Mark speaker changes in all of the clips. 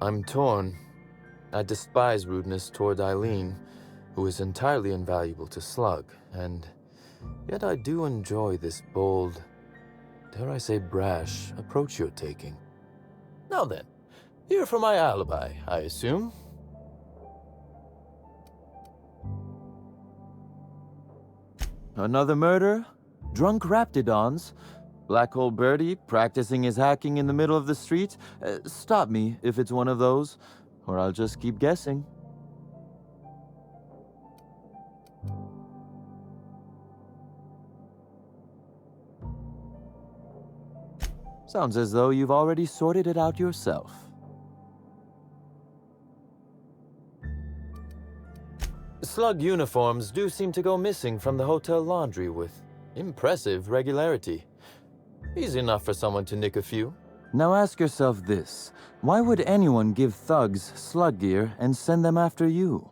Speaker 1: I'm torn. I despise rudeness toward Eileen, who is entirely invaluable to Slug, and yet I do enjoy this bold, dare I say brash, approach you're taking. Now then, here for my alibi, I assume. Another murder? Drunk Raptidons? Black Hole Birdie practicing his hacking in the middle of the street? Stop me if it's one of those, or I'll just keep guessing. Sounds as though you've already sorted it out yourself. Slug uniforms do seem to go missing from the hotel laundry with impressive regularity. Easy enough for someone to nick a few. Now ask yourself this. Why would anyone give thugs slug gear and send them after you?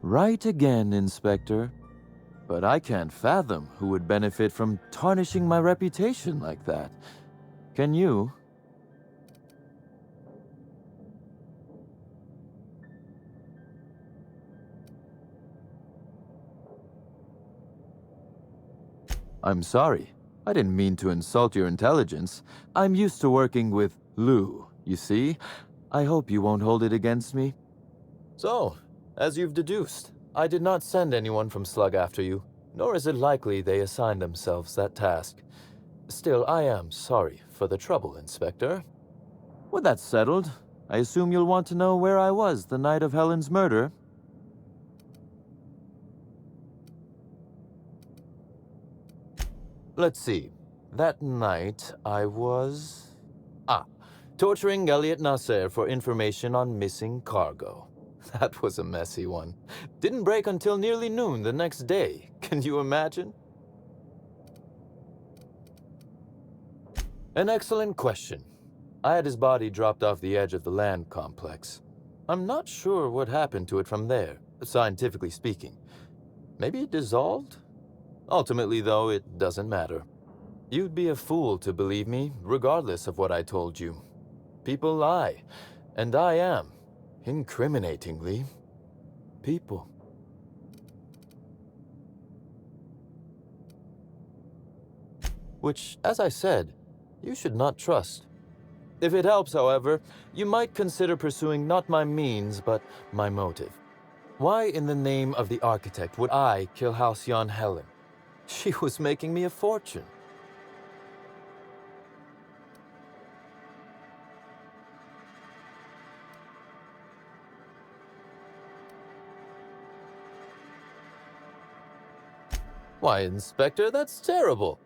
Speaker 1: Right again, Inspector. But I can't fathom who would benefit from tarnishing my reputation like that. Can you? I'm sorry. I didn't mean to insult your intelligence. I'm used to working with Lou, you see? I hope you won't hold it against me. So, as you've deduced, I did not send anyone from Slug after you, nor is it likely they assigned themselves that task. Still, I am sorry for the trouble, Inspector. With that settled, I assume you'll want to know where I was the night of Helen's murder. Let's see. That night, I was... torturing Elliot Nasser for information on missing cargo. That was a messy one. Didn't break until nearly noon the next day. Can you imagine? An excellent question. I had his body dropped off the edge of the land complex. I'm not sure what happened to it from there, scientifically speaking. Maybe it dissolved? Ultimately, though, it doesn't matter. You'd be a fool to believe me, regardless of what I told you. People lie, and I am, incriminatingly, people. Which, as I said, you should not trust. If it helps, however, you might consider pursuing not my means, but my motive. Why in the name of the architect would I kill Halcyon Helen? She was making me a fortune. Why, Inspector, that's terrible.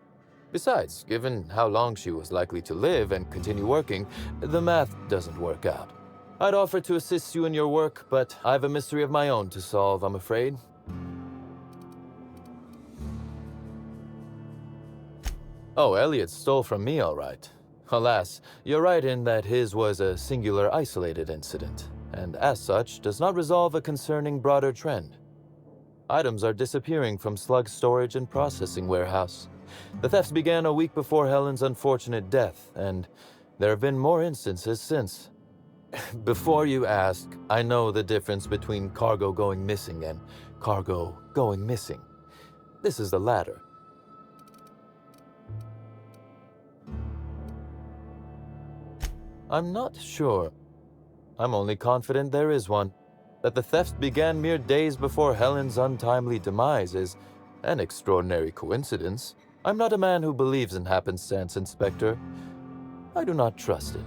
Speaker 1: Besides, given how long she was likely to live and continue working, the math doesn't work out. I'd offer to assist you in your work, but I have a mystery of my own to solve, I'm afraid. Oh, Elliot stole from me, all right. Alas, you're right in that his was a singular isolated incident, and as such, does not resolve a concerning broader trend. Items are disappearing from Slug's storage and processing warehouse. The thefts began a week before Helen's unfortunate death, and there have been more instances since. Before you ask, I know the difference between cargo going missing and cargo going missing. This is the latter. I'm not sure. I'm only confident there is one. That the theft began mere days before Helen's untimely demise is an extraordinary coincidence. I'm not a man who believes in happenstance, Inspector. I do not trust it.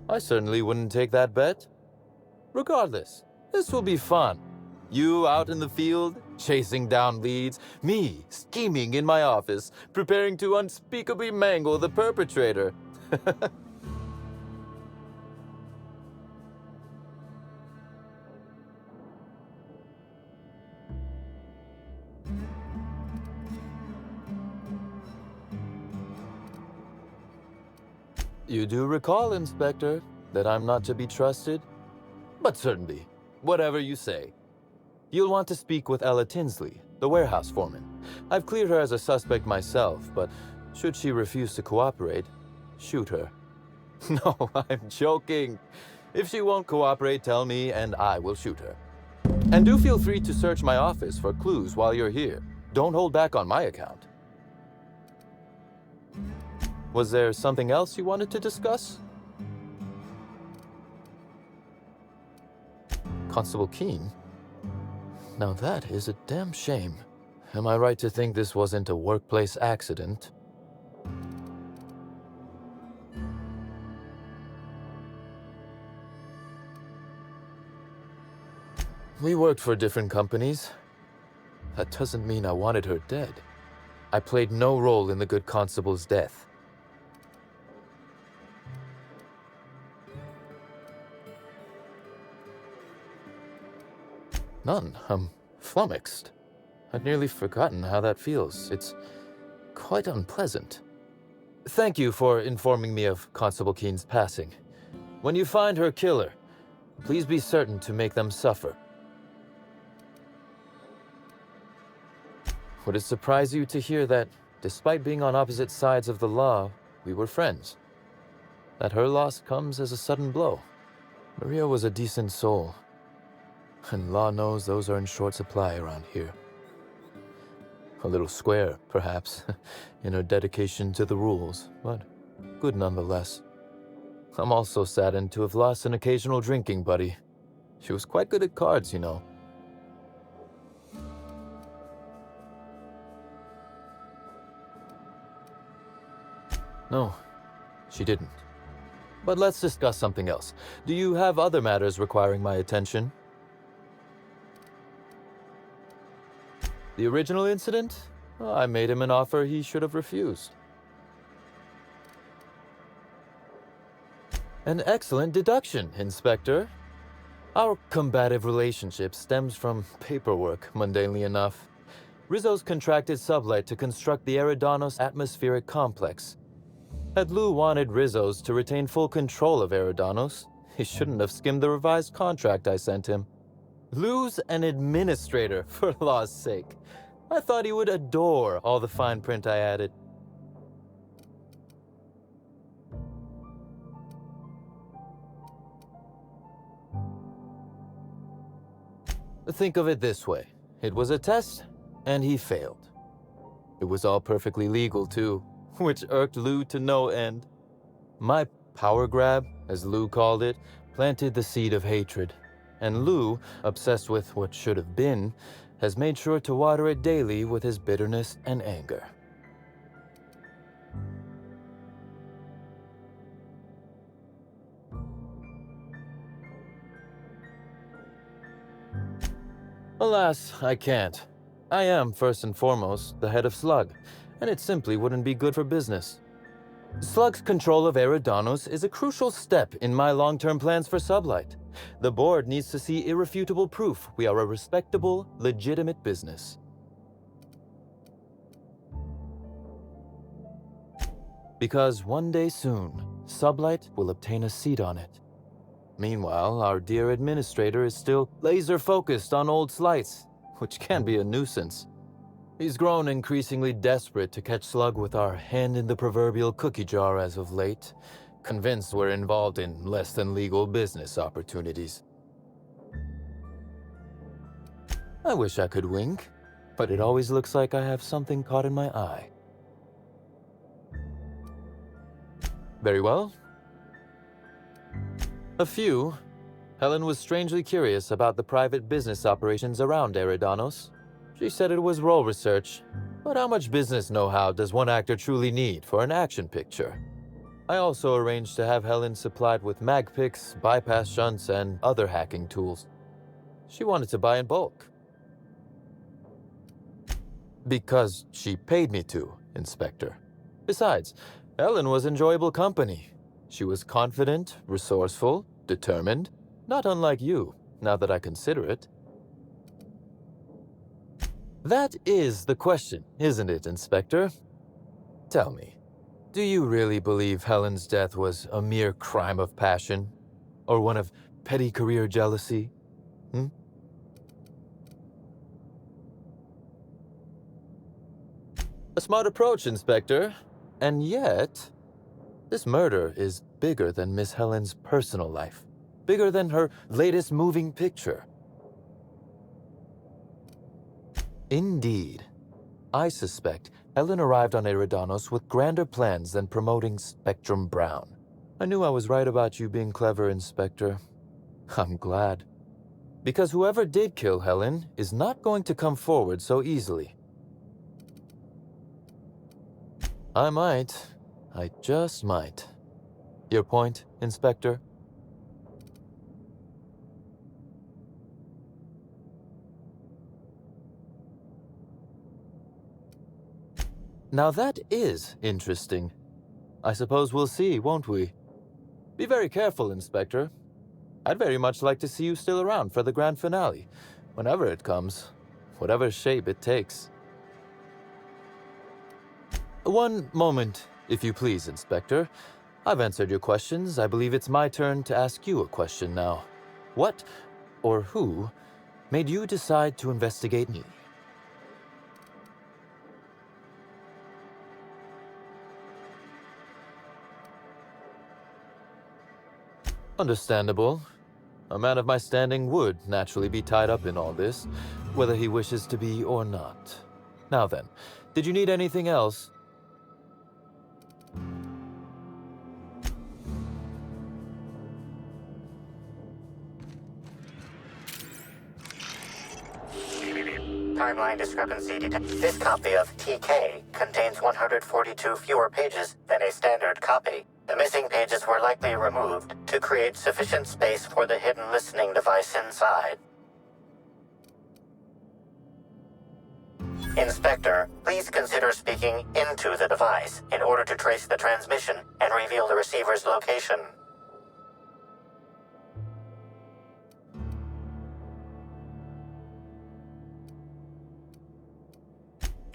Speaker 1: I certainly wouldn't take that bet. Regardless, this will be fun. You out in the field, chasing down leads, me scheming in my office, preparing to unspeakably mangle the perpetrator. You do recall, Inspector, that I'm not to be trusted? But certainly, whatever you say. You'll want to speak with Ella Tinsley, the warehouse foreman. I've cleared her as a suspect myself, but should she refuse to cooperate, shoot her. No, I'm joking. If she won't cooperate, tell me and I will shoot her. And do feel free to search my office for clues while you're here. Don't hold back on my account. Was there something else you wanted to discuss? Constable Keene? Now that is a damn shame. Am I right to think this wasn't a workplace accident? We worked for different companies. That doesn't mean I wanted her dead. I played no role in the good constable's death. None. I'm flummoxed. I'd nearly forgotten how that feels. It's quite unpleasant. Thank you for informing me of Constable Keene's passing. When you find her killer, please be certain to make them suffer. Would it surprise you to hear that, despite being on opposite sides of the law, we were friends? That her loss comes as a sudden blow. Maria was a decent soul, and law knows those are in short supply around here. A little square, perhaps, in her dedication to the rules, but good nonetheless. I'm also saddened to have lost an occasional drinking buddy. She was quite good at cards, you know. No, she didn't. But let's discuss something else. Do you have other matters requiring my attention? The original incident? Well, I made him an offer he should have refused. An excellent deduction, Inspector. Our combative relationship stems from paperwork, mundanely enough. Rizzo's contracted Sublight to construct the Eridanos atmospheric complex. Had Lou wanted Rizzo's to retain full control of Eridanos, he shouldn't have skimmed the revised contract I sent him. Lou's an administrator, for law's sake. I thought he would adore all the fine print I added. Think of it this way. It was a test, and he failed. It was all perfectly legal, too, which irked Lou to no end. My power grab, as Lou called it, planted the seed of hatred. And Lou, obsessed with what should have been, has made sure to water it daily with his bitterness and anger. Alas, I can't. I am, first and foremost, the head of Slug, and it simply wouldn't be good for business. Slug's control of Eridanos is a crucial step in my long-term plans for Sublight. The board needs to see irrefutable proof we are a respectable, legitimate business. Because one day soon, Sublight will obtain a seat on it. Meanwhile, our dear administrator is still laser-focused on old slights, which can be a nuisance. He's grown increasingly desperate to catch Slug with our hand in the proverbial cookie jar as of late, convinced we're involved in less than legal business opportunities. I wish I could wink, but it always looks like I have something caught in my eye. Very well. A few. Helen was strangely curious about the private business operations around Eridanos. She said it was role research, but how much business know-how does one actor truly need for an action picture? I also arranged to have Helen supplied with mag picks, bypass shunts, and other hacking tools. She wanted to buy in bulk. Because she paid me to, Inspector. Besides, Helen was enjoyable company. She was confident, resourceful, determined, not unlike you, now that I consider it. That is the question, isn't it, Inspector? Tell me, Do you really believe Helen's death was a mere crime of passion? Or one of petty career jealousy? Hmm? A smart approach, Inspector. And yet, this murder is bigger than Miss Helen's personal life. Bigger than her latest moving picture. Indeed. I suspect Helen arrived on Eridanos with grander plans than promoting Spectrum Brown. I knew I was right about you being clever, Inspector. I'm glad. Because whoever did kill Helen is not going to come forward so easily. I might. I just might. Your point, Inspector? Now that is interesting. I suppose we'll see, won't we? Be very careful, Inspector. I'd very much like to see you still around for the grand finale, whenever it comes, whatever shape it takes. One moment, if you please, Inspector. I've answered your questions. I believe it's my turn to ask you a question now. What, or who, made you decide to investigate me? Understandable. A man of my standing would naturally be tied up in all this, whether he wishes to be or not. Now then, did you need anything else?
Speaker 2: Timeline discrepancy detected. This copy of TK contains 142 fewer pages than a standard copy. The missing pages were likely removed to create sufficient space for the hidden listening device inside. Inspector, please consider speaking into the device in order to trace the transmission and reveal the receiver's location.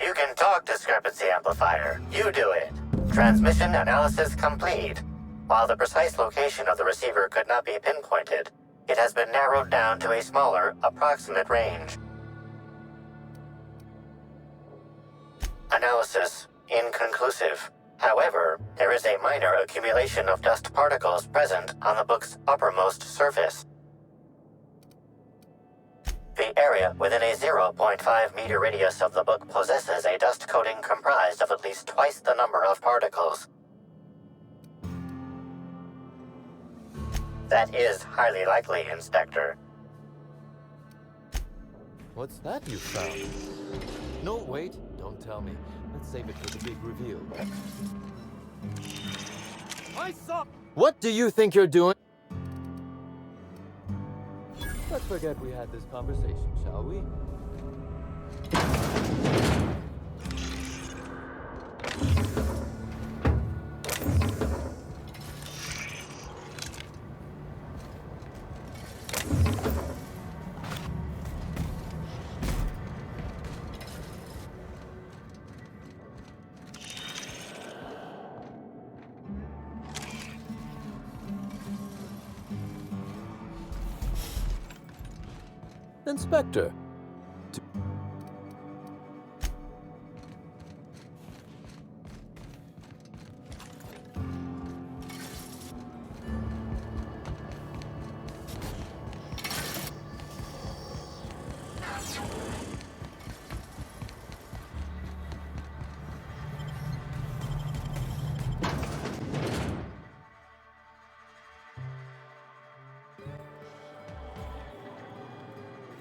Speaker 2: You can talk, discrepancy amplifier. You do it. Transmission analysis complete. While the precise location of the receiver could not be pinpointed, it has been narrowed down to a smaller, approximate range. Analysis inconclusive. However, there is a minor accumulation of dust particles present on the book's uppermost surface. The area within a 0.5 meter radius of the book possesses a dust coating comprised of at least twice the number of particles. That is highly likely, Inspector.
Speaker 1: What's that you found? No, wait, don't tell me. Let's save it for the big reveal. I saw. What do you think you're doing? Let's forget we had this conversation, shall we? Inspector.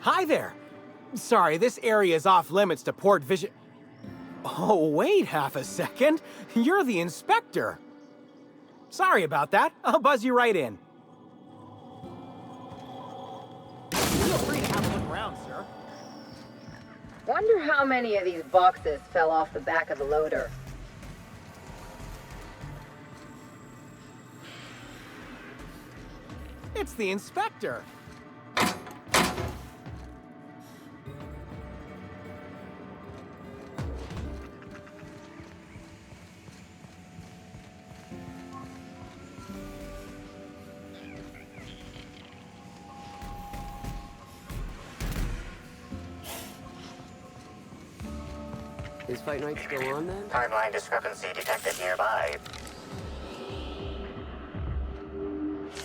Speaker 3: Hi there! Sorry, this area is off limits to port vision. Oh, wait half a second. You're the inspector. Sorry about that. I'll buzz you right in. Feel free to have a look around, sir.
Speaker 4: Wonder how many of these boxes fell off the back of the loader.
Speaker 3: It's the inspector.
Speaker 5: Is Fight Night still on then?
Speaker 2: Timeline discrepancy detected nearby.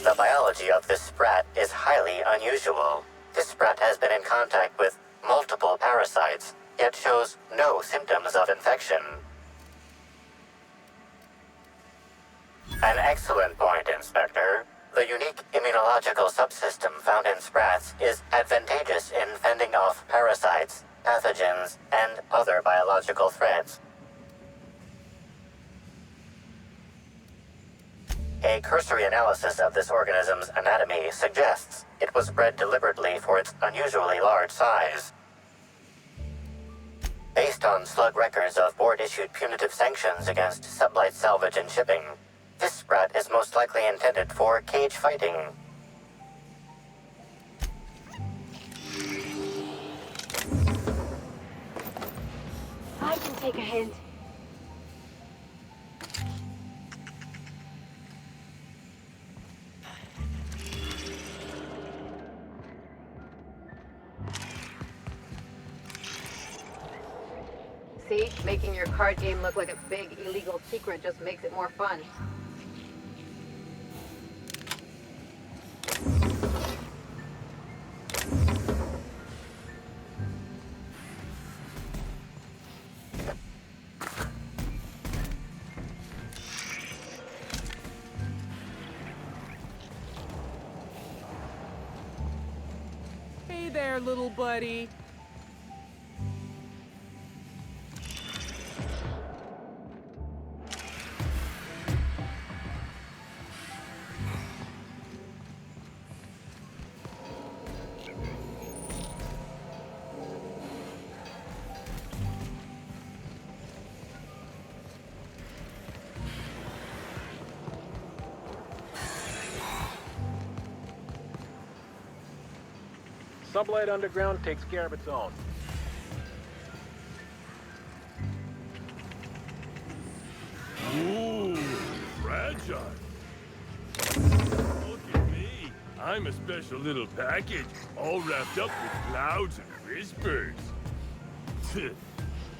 Speaker 2: The biology of this sprat is highly unusual. This sprat has been in contact with multiple parasites, yet shows no symptoms of infection. An excellent point, Inspector. The unique immunological subsystem found in sprats is advantageous in fending off parasites, pathogens, and other biological threats. A cursory analysis of this organism's anatomy suggests it was bred deliberately for its unusually large size. Based on slug records of board-issued punitive sanctions against sublight salvage and shipping, this sprat is most likely intended for cage fighting.
Speaker 4: I can take a hint. See? Making your card game look like a big illegal secret just makes it more fun.
Speaker 6: Hey there, little buddy.
Speaker 7: Sublight Underground takes care of its own.
Speaker 8: Ooh, fragile. Look at me. I'm a special little package, all wrapped up with clouds and whispers.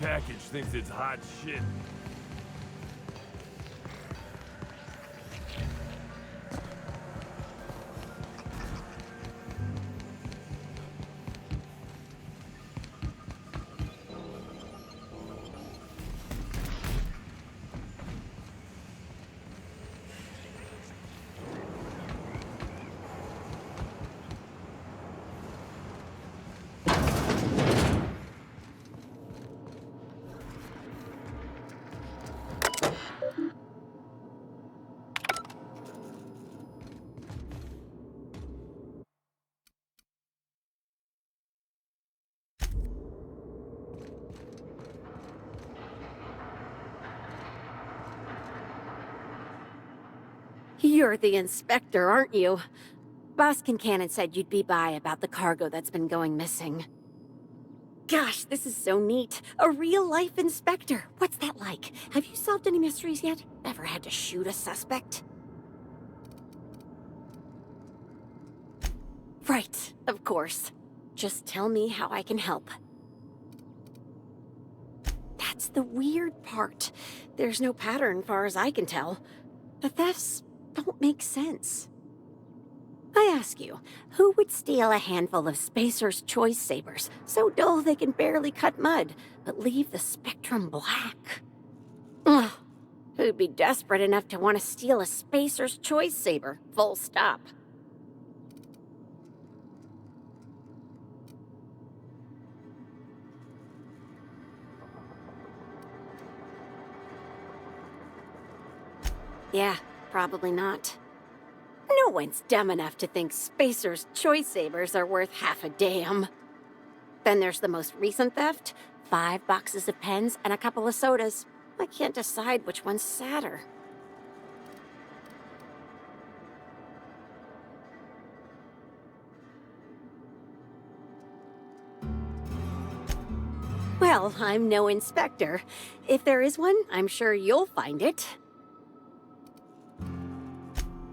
Speaker 8: Package thinks it's hot shit.
Speaker 9: You're the inspector, aren't you? Boss Kincannon said you'd be by about the cargo that's been going missing. Gosh, this is so neat. A real-life inspector. What's that like? Have you solved any mysteries yet? Ever had to shoot a suspect? Right, of course. Just tell me how I can help. That's the weird part. There's no pattern, far as I can tell. The thefts don't make sense. I ask you, who would steal a handful of Spacer's Choice Sabers, so dull they can barely cut mud, but leave the spectrum black? Ugh. Who'd be desperate enough to want to steal a Spacer's Choice Saber, full stop? Yeah, probably not. No one's dumb enough to think Spacer's Choice Sabers are worth half a damn. Then there's the most recent theft, 5 boxes of pens and a couple of sodas. I can't decide which one's sadder. Well, I'm no inspector. If there is one, I'm sure you'll find it.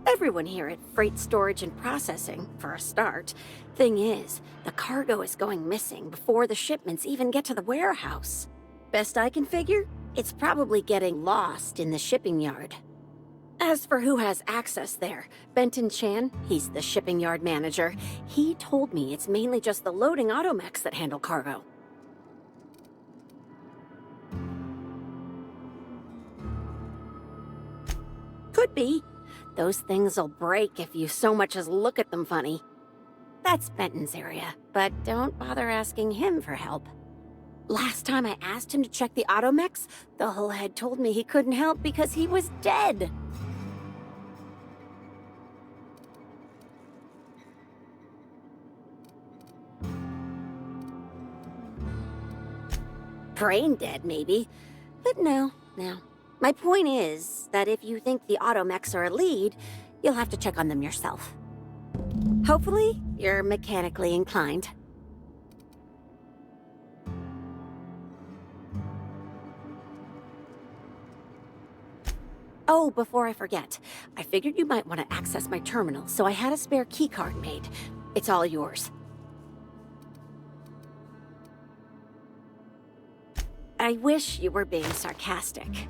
Speaker 9: Everyone here at Freight Storage and Processing, for a start. Thing is, the cargo is going missing before the shipments even get to the warehouse. Best I can figure, it's probably getting lost in the shipping yard. As for who has access there, Benton Chan, he's the shipping yard manager, he told me it's mainly just the loading automechs that handle cargo. Could be. Those things'll break if you so much as look at them funny. That's Benton's area, but don't bother asking him for help. Last time I asked him to check the automechs, the hull head told me he couldn't help because he was dead. Brain dead, maybe. But no. My point is that if you think the automechs are a lead, you'll have to check on them yourself. Hopefully, you're mechanically inclined. Oh, before I forget, I figured you might want to access my terminal, so I had a spare keycard made. It's all yours. I wish you were being sarcastic.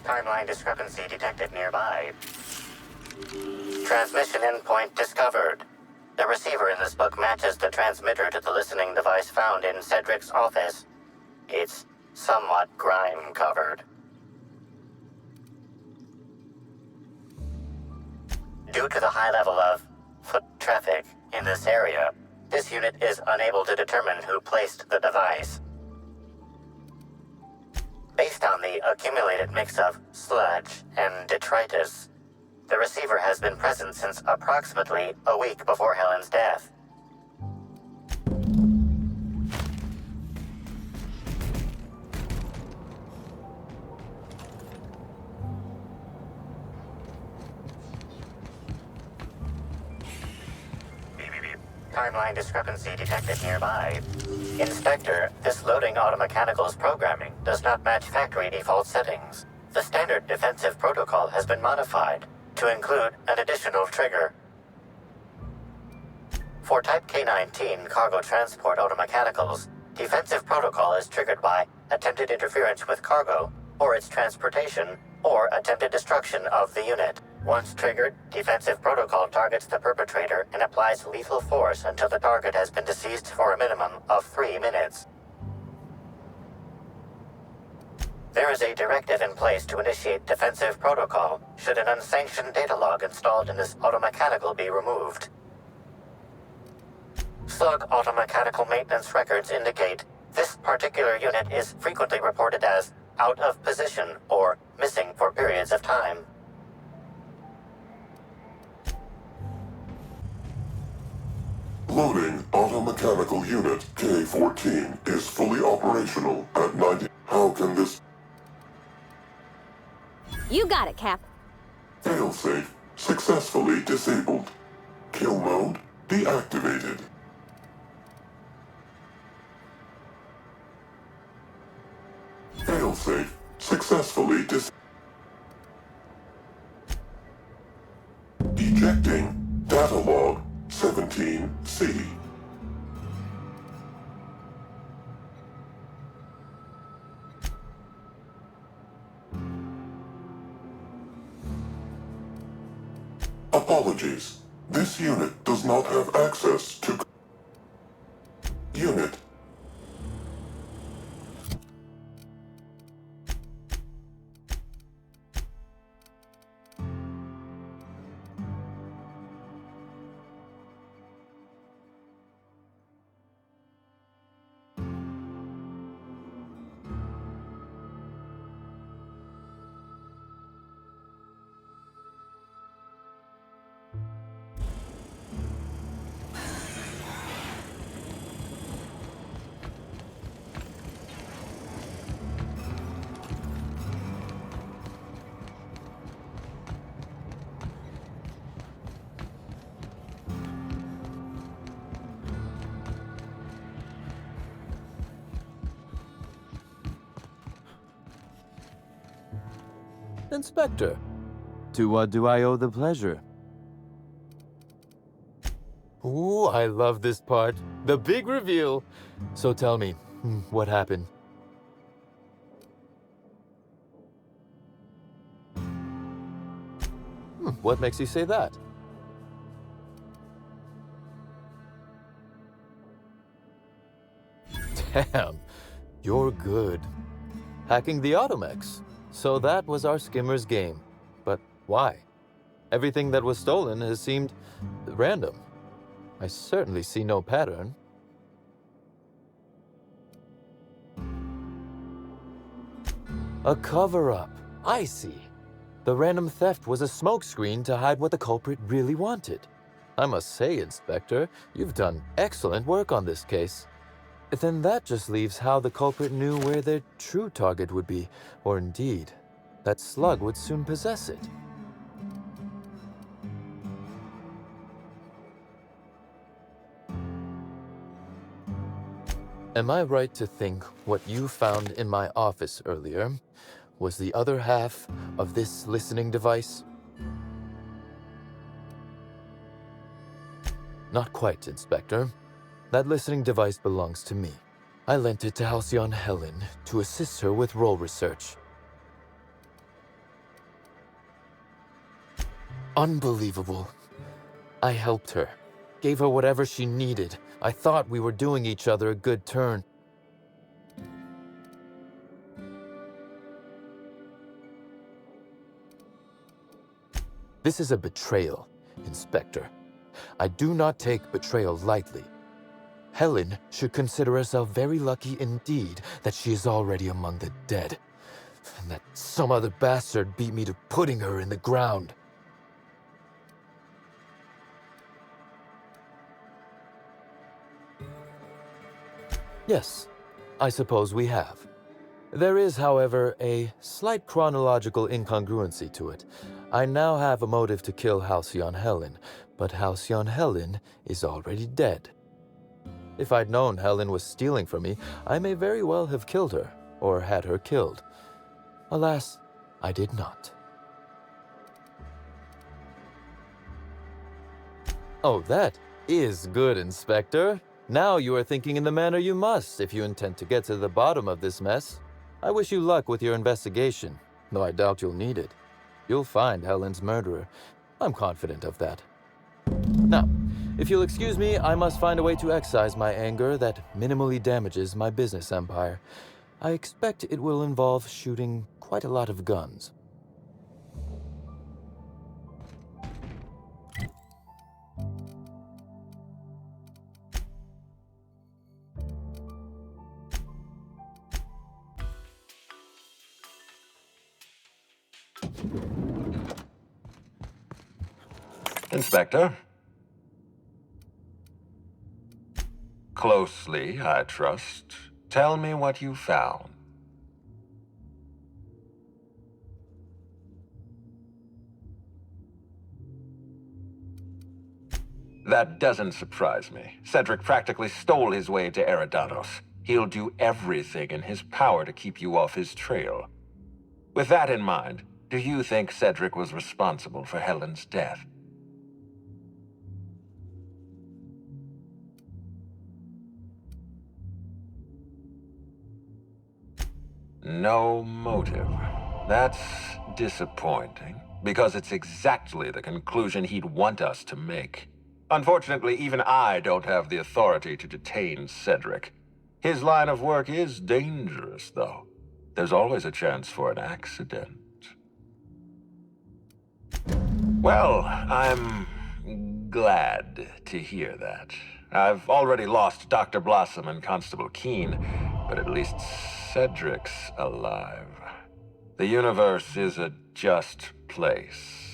Speaker 2: Timeline discrepancy detected nearby. Transmission endpoint discovered. The receiver in this book matches the transmitter to the listening device found in Cedric's office. It's somewhat grime-covered. Due to the high level of foot traffic in this area, this unit is unable to determine who placed the device. Based on the accumulated mix of sludge and detritus, the receiver has been present since approximately a week before Helen's death. Timeline discrepancy detected nearby. Inspector, this loading automechanical's programming does not match factory default settings. The standard defensive protocol has been modified to include an additional trigger. For Type K-19 cargo transport automechanicals, defensive protocol is triggered by attempted interference with cargo, or its transportation, or attempted destruction of the unit. Once triggered, defensive protocol targets the perpetrator and applies lethal force until the target has been deceased for a minimum of 3 minutes. There is a directive in place to initiate defensive protocol should an unsanctioned data log installed in this automechanical be removed. Slug automechanical maintenance records indicate this particular unit is frequently reported as out of position or missing for periods of time.
Speaker 5: Loading automechanical unit K-14 is fully operational at 90. How can this
Speaker 9: You got it, Cap.
Speaker 5: failsafe successfully disabled? Kill mode deactivated. Failsafe successfully Ejecting data log 17C. Apologies. This unit does not have access to unit.
Speaker 1: Inspector, to what do I owe the pleasure? Ooh, I love this part. The big reveal. So tell me, what happened? What makes you say that? Damn, you're good. Hacking the Automex. So that was our skimmer's game. But why? Everything that was stolen has seemed random. I certainly see no pattern. A cover-up. I see. The random theft was a smokescreen to hide what the culprit really wanted. I must say, Inspector, you've done excellent work on this case. Then that just leaves how the culprit knew where their true target would be, or indeed, that Slug would soon possess it. Am I right to think what you found in my office earlier was the other half of this listening device? Not quite, Inspector. That listening device belongs to me. I lent it to Halcyon Helen to assist her with role research. Unbelievable. I helped her, gave her whatever she needed. I thought we were doing each other a good turn. This is a betrayal, Inspector. I do not take betrayal lightly. Helen should consider herself very lucky indeed that she is already among the dead, and that some other bastard beat me to putting her in the ground. Yes, I suppose we have. There is, however, a slight chronological incongruency to it. I now have a motive to kill Halcyon Helen, but Halcyon Helen is already dead. If I'd known Helen was stealing from me, I may very well have killed her, or had her killed. Alas, I did not. Oh, that is good, Inspector. Now you are thinking in the manner you must if you intend to get to the bottom of this mess. I wish you luck with your investigation, though I doubt you'll need it. You'll find Helen's murderer. I'm confident of that. Now, if you'll excuse me, I must find a way to excise my anger that minimally damages my business empire. I expect it will involve shooting quite a lot of guns.
Speaker 10: Inspector. Closely, I trust. Tell me what you found. That doesn't surprise me. Cedric practically stole his way to Eridanos. He'll do everything in his power to keep you off his trail. With that in mind, do you think Cedric was responsible for Helen's death? No motive. That's disappointing, because it's exactly the conclusion he'd want us to make. Unfortunately, even I don't have the authority to detain Cedric. His line of work is dangerous, though. There's always a chance for an accident. Well, I'm glad to hear that. I've already lost Dr. Blossom and Constable Keene, but at least Cedric's alive. The universe is a just place.